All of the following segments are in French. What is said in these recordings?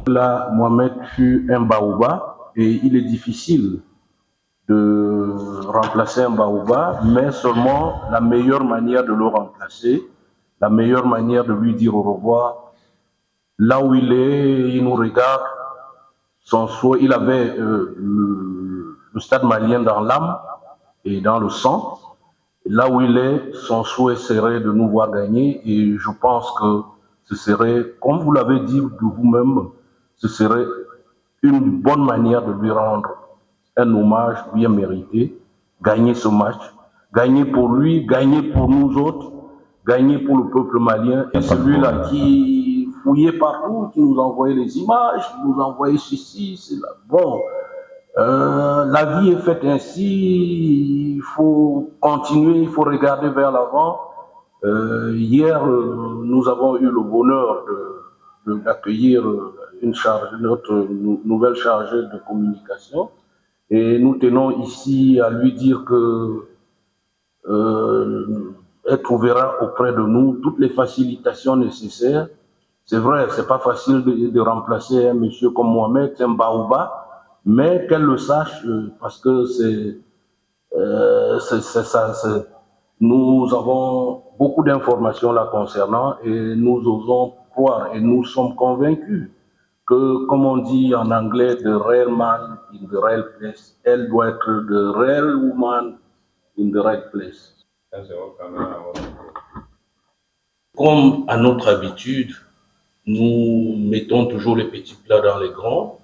Là, Mohamed fut un baobab et il est difficile de remplacer un baobab, mais seulement la meilleure manière de le remplacer, la meilleure manière de lui dire au revoir, là où il est, il nous regarde, son souhait, il avait le stade malien dans l'âme et dans le sang. Là où il est, son souhait serait de nous voir gagner et je pense que ce serait, comme vous l'avez dit de vous-même, ce serait une bonne manière de lui rendre un hommage bien mérité, gagner ce match, gagner pour lui, gagner pour nous autres, gagner pour le peuple malien et celui-là qui fouillait partout, qui nous envoyait les images, qui nous envoyait ceci, cela. Bon, la vie est faite ainsi, il faut continuer, il faut regarder vers l'avant. Hier, nous avons eu le bonheur d'accueillir notre nouvelle chargée de communication et nous tenons ici à lui dire que elle trouvera auprès de nous toutes les facilitations nécessaires. C'est vrai, c'est pas facile de remplacer un monsieur comme Mohamed, un baobab, mais qu'elle le sache parce que nous avons beaucoup d'informations là concernant et nous osons croire et nous sommes convaincus que, comme on dit en anglais, the real man in the right place, elle doit être the real woman in the right place. Comme à notre habitude, nous mettons toujours les petits plats dans les grands.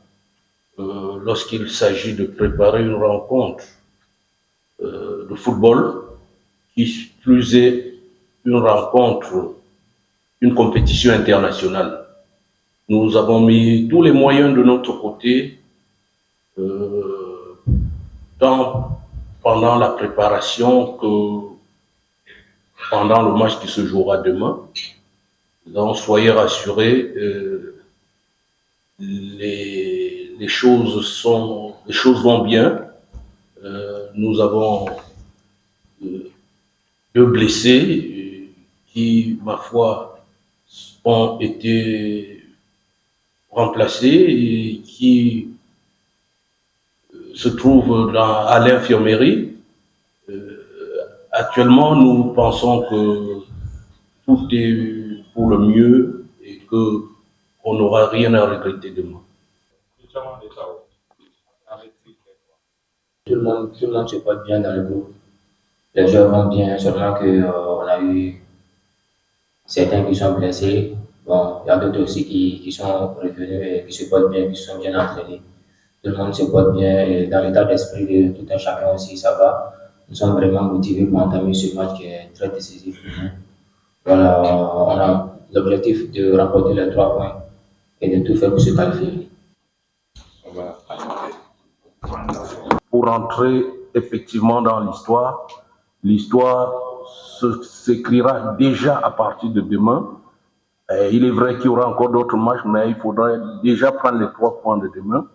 Lorsqu'il s'agit de préparer une rencontre de football, qui plus est une rencontre, une compétition internationale. Nous avons mis tous les moyens de notre côté, tant pendant la préparation que pendant le match qui se jouera demain. Donc, soyez rassurés, les choses vont bien. Nous avons deux blessés qui, ma foi, ont été remplacés et qui se trouvent à l'infirmerie. Actuellement, nous pensons que tout est pour le mieux et qu'on n'aura rien à regretter demain. Tout le monde se porte bien dans le groupe. Les joueurs vont bien, seulement on a eu certains qui sont blessés. Bon, il y a d'autres aussi qui sont revenus et qui se portent bien, qui sont bien entraînés. Tout le monde se porte bien et dans l'état d'esprit de tout un chacun aussi, ça va. Nous sommes vraiment motivés pour entamer ce match qui est très décisif pour nous. Voilà, on a l'objectif de remporter les 3 points et de tout faire pour se qualifier. Pour entrer effectivement dans l'histoire s'écrira déjà à partir de demain. Il est vrai qu'il y aura encore d'autres matchs, mais il faudra déjà prendre les 3 points de demain.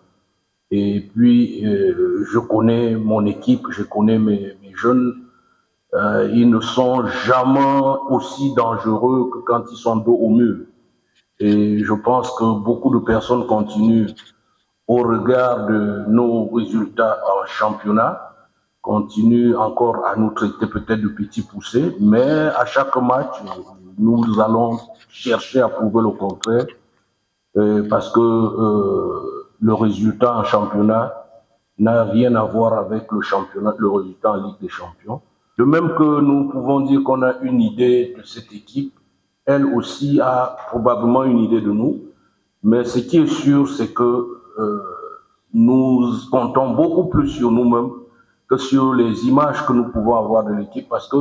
Et puis, je connais mon équipe, je connais mes jeunes. Ils ne sont jamais aussi dangereux que quand ils sont dos au mur. Et je pense que beaucoup de personnes continuent, au regard de nos résultats en championnat, continuent encore à nous traiter peut-être de petits poussés, mais à chaque match, nous allons chercher à prouver le contraire, parce que le résultat en championnat n'a rien à voir avec le résultat en Ligue des Champions. De même que nous pouvons dire qu'on a une idée de cette équipe, elle aussi a probablement une idée de nous, mais ce qui est sûr, c'est que nous comptons beaucoup plus sur nous-mêmes que sur les images que nous pouvons avoir de l'équipe, parce que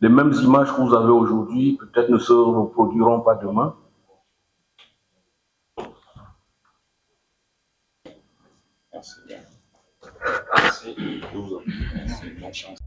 les mêmes images que vous avez aujourd'hui, peut-être ne se reproduiront pas demain. Merci. Merci. Bonne chance.